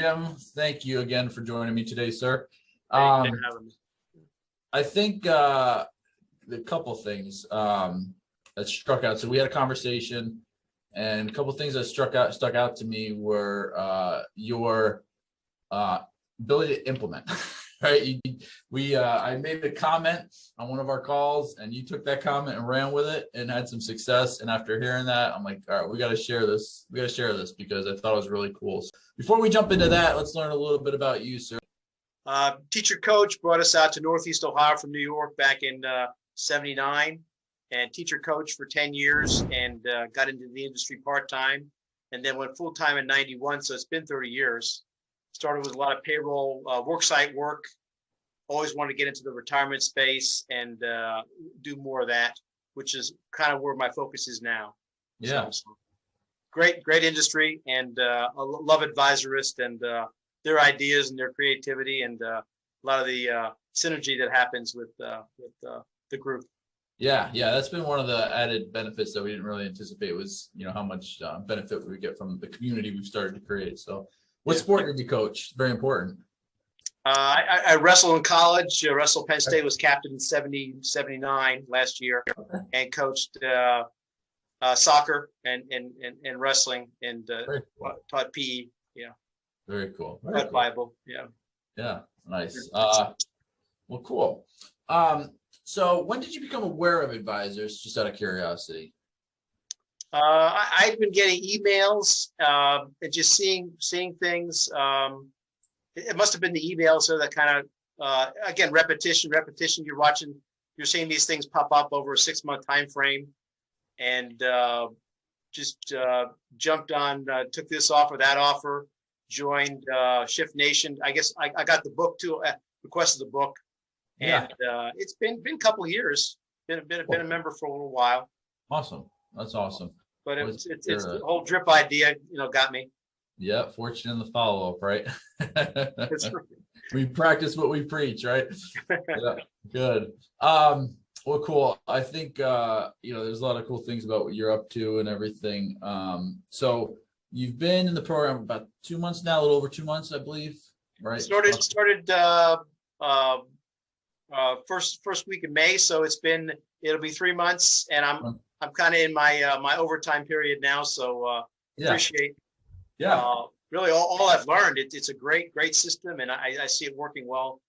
Jim, thank you again for joining me today, sir. Thanks for having me. I think the couple things that struck out. So we had a conversation, and a couple things that stuck out to me were your ability to implement. Right? I made a comment on one of our calls, and you took that comment and ran with it and had some success. And after hearing that, I'm like, all right, we got to share this. We got to share this because I thought it was really cool. So before we jump into that, let's learn a little bit about you, sir. Teacher coach brought us out to Northeast Ohio from New York back in '79, and teacher coach for 10 years, and got into the industry part-time, and then went full-time in '91. So it's been 30 years. Started with a lot of payroll, worksite work. Always wanted to get into the retirement space and do more of that, which is kind of where my focus is now. Yeah. So, great industry, and I love Advisorist and their ideas and their creativity, and a lot of the synergy that happens with the group. Yeah, that's been one of the added benefits that we didn't really anticipate was, how much benefit we get from the community we've started to create. So what sport did you coach? Very important. I wrestled in college. Wrestled Penn State, was captain in 79 last year, and coached soccer and wrestling, and taught PE. Yeah. Very cool. Taught Bible. Yeah. Yeah. Nice. Well, cool. So when did you become aware of Advisors, just out of curiosity? I've been getting emails and just seeing things. It must have been the emails, so that kind of again, repetition. You're seeing these things pop up over a 6-month time frame, and just jumped on, took this offer, that offer, joined Shift Nation. I guess I got the book too, requested the book, and it's been a couple of years. Been a member for a little while. Awesome. That's awesome. But it's the whole drip idea, got me. Yeah, fortune in the follow-up, right? That's right. We practice what we preach, right? Yeah, good. Well, cool. I think there's a lot of cool things about what you're up to and everything. So you've been in the program about 2 months now, a little over 2 months, I believe, right? Started first week of May, so it'll be 3 months, and I'm kind of in my overtime period now, so appreciate really all I've learned. It's a great system, and I see it working well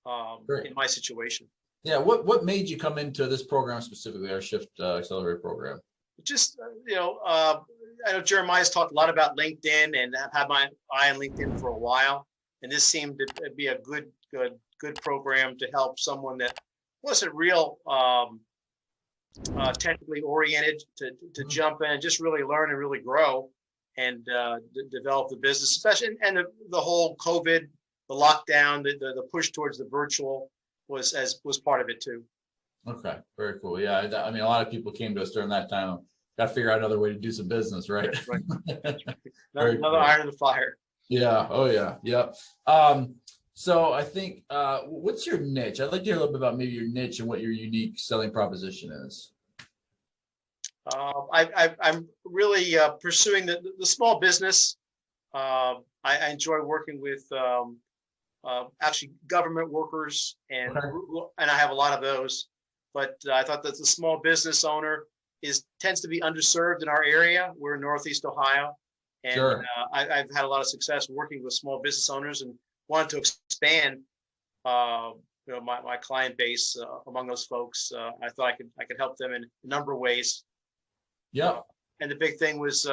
in my situation. Yeah, what made you come into this program specifically, our Shift Accelerator program? Just I know Jeremiah's talked a lot about LinkedIn, and I've had my eye on LinkedIn for a while, and this seemed to be a good program to help someone that wasn't real technically oriented to jump in and just really learn and really grow and develop the business, especially, and the whole COVID, the lockdown, the push towards the virtual was part of it too. Okay, very cool. Yeah, I mean, a lot of people came to us during that time. Got to figure out another way to do some business, right? Right. Another iron in the fire. Yeah. Oh yeah. Yep. So I think, what's your niche? I'd like to hear a little bit about maybe your niche and what your unique selling proposition is. I'm really pursuing the small business. I enjoy working with actually government workers, and I have a lot of those. But I thought that the small business owner tends to be underserved in our area. We're in Northeast Ohio, and sure. I've had a lot of success working with small business owners, and wanted to expand my client base among those folks. I thought I could help them in a number of ways. Yeah. And the big thing was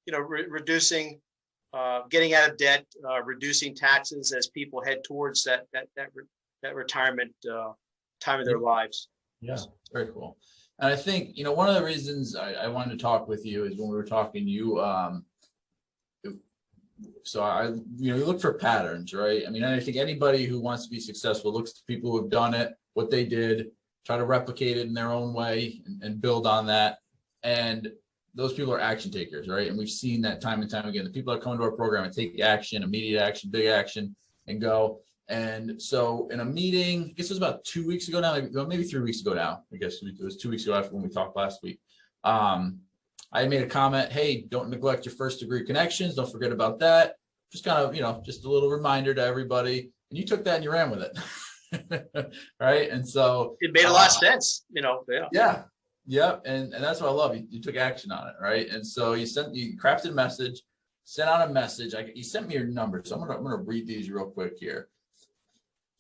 reducing, getting out of debt, reducing taxes as people head towards that retirement time of their lives. Yeah, very cool. And I think one of the reasons I wanted to talk with you is when we were talking, you look for patterns, right? I mean, I think anybody who wants to be successful looks to people who have done it, what they did, try to replicate it in their own way and build on that. And those people are action takers, right? And we've seen that time and time again. The people that come into our program and take action, immediate action, big action, and go. And so in a meeting, I guess it was about 2 weeks ago now, maybe 3 weeks ago now. I guess it was 2 weeks ago after when we talked last week. I made a comment, hey, don't neglect your first degree connections. Don't forget about that. just kind of, just a little reminder to everybody. And you took that and you ran with it. Right. And so it made a lot of sense, Yeah. Yep. And that's what I love. You took action on it. Right. And so you crafted a message, sent out a message. You sent me your number. So I'm going to read these real quick here.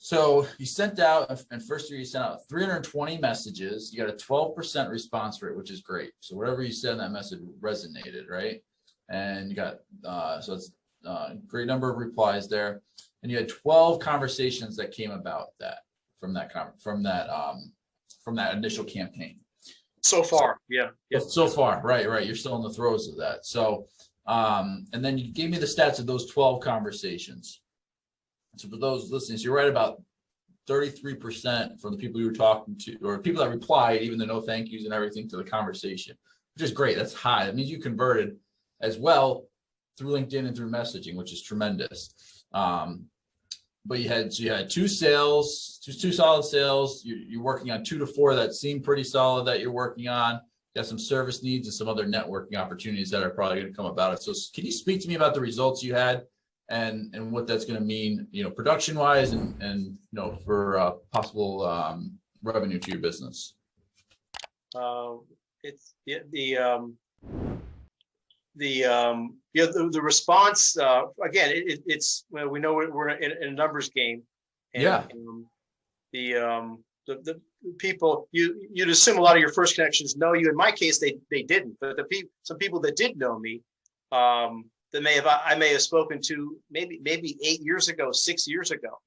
So you sent out, and first year you sent out 320 messages. You got a 12% response rate, which is great. So whatever you said in that message resonated, right? And you got, so it's a great number of replies there. And you had 12 conversations that came about from that initial campaign. So far, yeah. So far, right. You're still in the throes of that. So, and then you gave me the stats of those 12 conversations. So for those listening, so you're right about 33% from the people you were talking to, or people that replied, even the no thank yous and everything to the conversation, which is great. That's high. That means you converted as well through LinkedIn and through messaging, which is tremendous. But you had two solid sales. You're working on 2 to 4 that seem pretty solid that you're working on. You got some service needs and some other networking opportunities that are probably going to come about it. So can you speak to me about the results you had and what that's going to mean, production wise and for possible revenue to your business? It's the response, again, it's we know we're in a numbers game. And, the people you'd assume a lot of your first connections know you. In my case, they didn't, but some people that did know me, that I may have spoken to maybe 8 years ago, 6 years ago.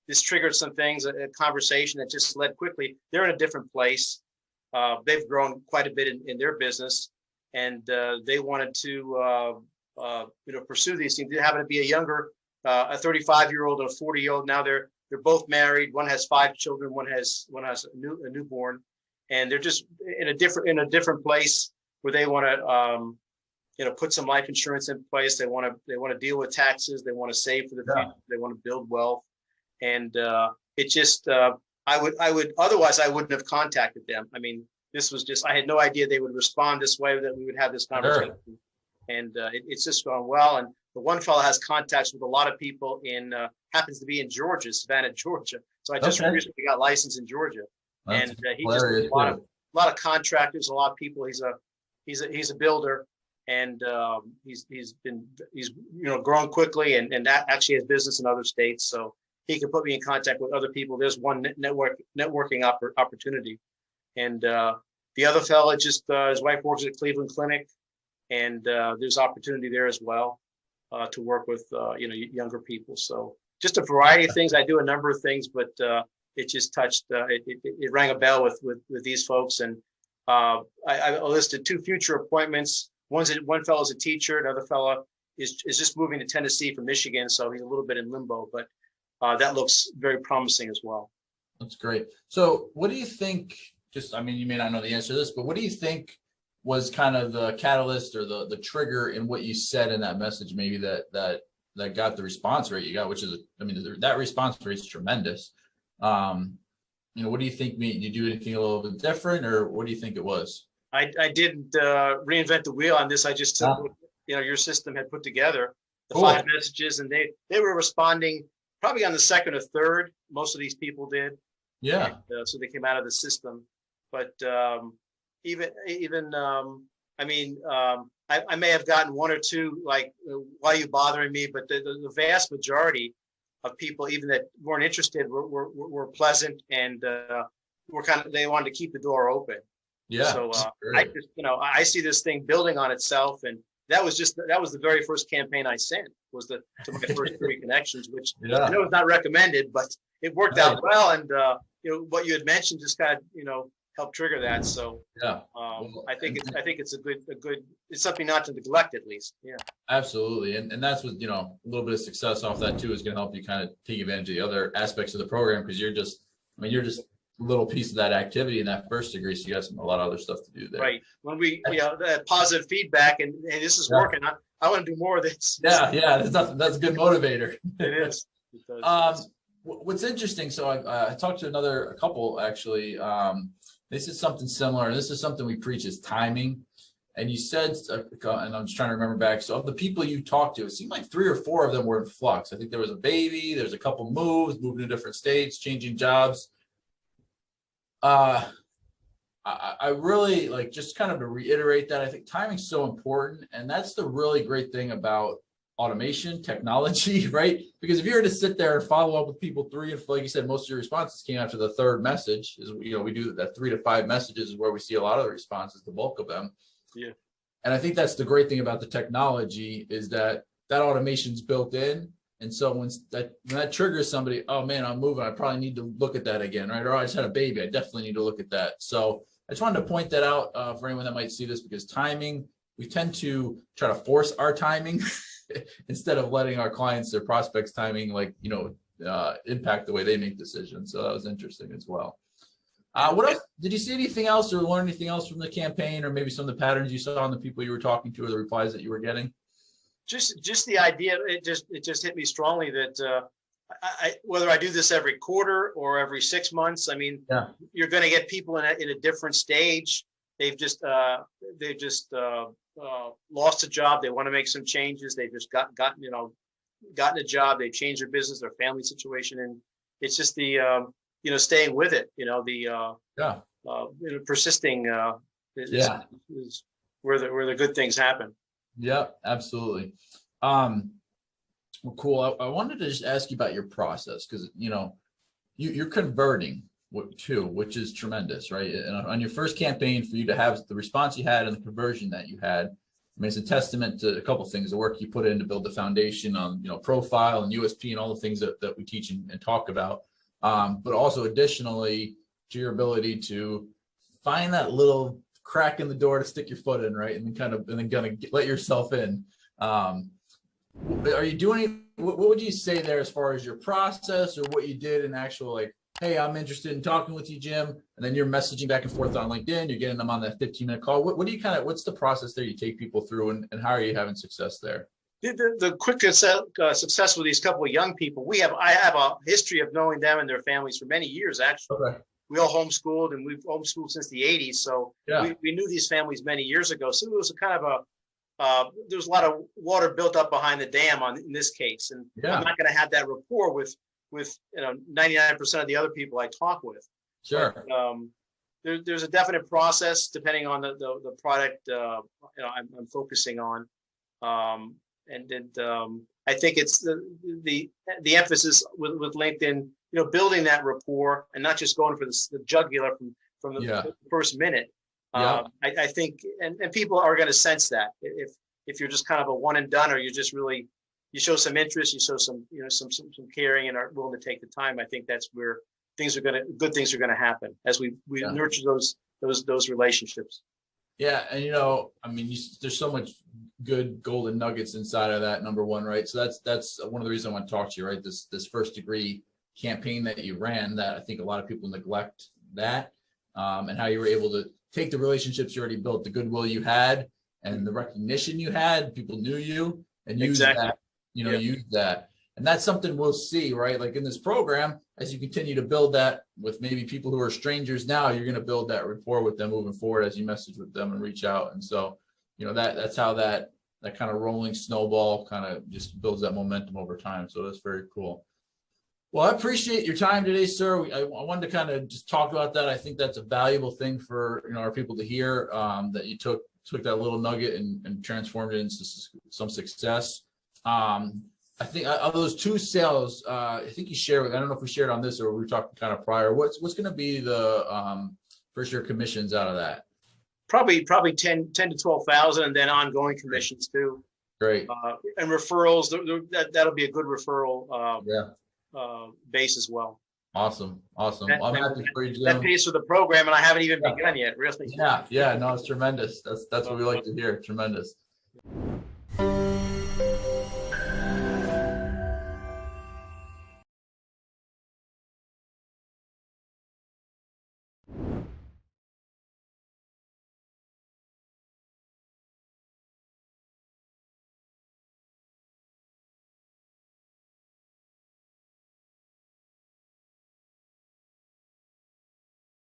This triggered some things, a conversation that just led quickly. They're in a different place. They've grown quite a bit in their business, and they wanted to pursue these things. They happen to be a 35-year-old and a 40-year-old. Now they're both married. One has 5 children. One has a newborn, and they're just in a different place where they want to put some life insurance in place. They want to deal with taxes. They want to save for the future. They want to build wealth, and it just I would otherwise I wouldn't have contacted them. I mean, this was just, I had no idea they would respond this way, that we would have this conversation. Sure. And it's just gone well. And the one fellow has contacts with a lot of people happens to be in Georgia, Savannah, Georgia. So I just recently got licensed in Georgia. That's and he just a lot of contractors, a lot of people. He's a builder, and he's grown quickly and that actually has business in other states. So he can put me in contact with other people. There's one networking opportunity. And the other fellow, his wife works at Cleveland Clinic, and there's opportunity there as well to work with younger people. So just a variety of things. I do a number of things, but it just touched. It rang a bell with these folks, and I listed 2 future appointments. One fellow's a teacher. Another fellow is just moving to Tennessee from Michigan, so he's a little bit in limbo, but that looks very promising as well. That's great. So what do you think? You may not know the answer to this, but what do you think was kind of the catalyst or the trigger in what you said in that message, maybe that got the response rate you got, which is, that response rate is tremendous. What do you think? Did you do anything a little bit different, or what do you think it was? I didn't reinvent the wheel on this. I just took what your system had put together, the 5 messages, and they were responding probably on the second or third. Most of these people did. Yeah. And, so they came out of the system. But I may have gotten 1 or 2, like, why are you bothering me? But the vast majority of people, even that weren't interested, were pleasant, and they wanted to keep the door open. Yeah. So I see this thing building on itself, and that was the very first campaign I sent, was to my first 3 connections, which I know is not recommended, but it worked out well. And what you had mentioned just kind of help trigger that. So I think it's a good it's something not to neglect, at least. Yeah, absolutely. And that's what, a little bit of success off that too is going to help you kind of take advantage of the other aspects of the program, because you're just a little piece of that activity in that first degree. So you got a lot of other stuff to do there. Right. When we, that positive feedback and this is working, I want to do more of this. Yeah. That's a good motivator. It is. What's interesting, so I talked to a couple actually. They said something similar. This is something we preach, is timing. And you said, and I'm just trying to remember back. So of the people you talked to, it seemed like 3 or 4 of them were in flux. I think there was a baby, there's a couple moves, moving to different states, changing jobs. I really like, just kind of to reiterate that, I think timing's so important. And that's the really great thing about automation technology, right? Because if you were to sit there and follow up with people 3, and like you said, most of your responses came after the 3rd message, is, we do that 3 to 5 messages is where we see a lot of the responses, the bulk of them. Yeah. And I think that's the great thing about the technology, is that automation's built in. And so when that triggers somebody, oh man, I'm moving, I probably need to look at that again, right? Or I just had a baby, I definitely need to look at that. So I just wanted to point that out for anyone that might see this, because timing, we tend to try to force our timing instead of letting our clients, their prospects timing, impact the way they make decisions. So that was interesting as well. What else? Did you see anything else or learn anything else from the campaign, or maybe some of the patterns you saw on the people you were talking to, or the replies that you were getting? Just the idea, it just hit me strongly that whether I do this every quarter or every 6 months, I mean, yeah, you're going to get people in a different stage. They've just lost a job. They want to make some changes. They've just gotten a job. They've changed their business, their family situation, and it's just the staying with it. Persisting is where the good things happen. Yeah, absolutely. Well, cool. I wanted to just ask you about your process, because you're converting too, which is tremendous, right? And on your first campaign, for you to have the response you had and the conversion that you had, I mean, it's a testament to a couple of things: the work you put in to build the foundation on profile and USP and all the things that we teach and talk about, but also additionally to your ability to find that little crack in the door to stick your foot in, right? And then kind of let yourself in. Are you doing, what would you say there as far as your process, or what you did in actual, like, hey, I'm interested in talking with you, Jim, and then you're messaging back and forth on LinkedIn, you're getting them on that 15-minute call? What do you what's the process there you take people through, and how are you having success there? The quick success with these couple of young people, I have a history of knowing them and their families for many years, actually. Okay. We all homeschooled, and we've homeschooled since the 80s. So yeah, we knew these families many years ago. So it was a kind of there was a lot of water built up behind the dam in this case. And yeah, I'm not going to have that rapport with 99% of the other people I talk with. Sure. But, there's a definite process depending on the product I'm focusing on. I think it's the emphasis with LinkedIn, building that rapport and not just going for the jugular from the first minute. I think, and people are going to sense that if you're just kind of a one and done, or you just really, you show some interest, you show some caring and are willing to take the time. I think that's where good things are going to happen as we nurture those relationships. Yeah. And, I mean, there's so much good golden nuggets inside of that, number one, right? So that's one of the reasons I want to talk to you, right? This first degree campaign that you ran, that I think a lot of people neglect that, and how you were able to take the relationships you already built, the goodwill you had, and the recognition you had, people knew you, and use that, use that. And that's something we'll see, right? Like in this program, as you continue to build that with maybe people who are strangers now, you're going to build that rapport with them moving forward as you message with them and reach out. And so, that's how that kind of rolling snowball kind of just builds that momentum over time. So that's very cool. Well, I appreciate your time today, sir. I wanted to kind of just talk about that. I think that's a valuable thing for our people to hear, that you took that little nugget and transformed it into some success. I think of those 2 sales, I think you shared, I don't know if we shared on this or we were talking kind of prior, what's going to be the first year commissions out of that? Probably 10 to 12,000, and then ongoing commissions too. Great. And referrals, that'll be a good referral base as well. Awesome. I'm happy for you, Jim. That pays for the program, and I haven't even begun yet, really. Yeah, no, it's tremendous. That's what we like to hear. Tremendous.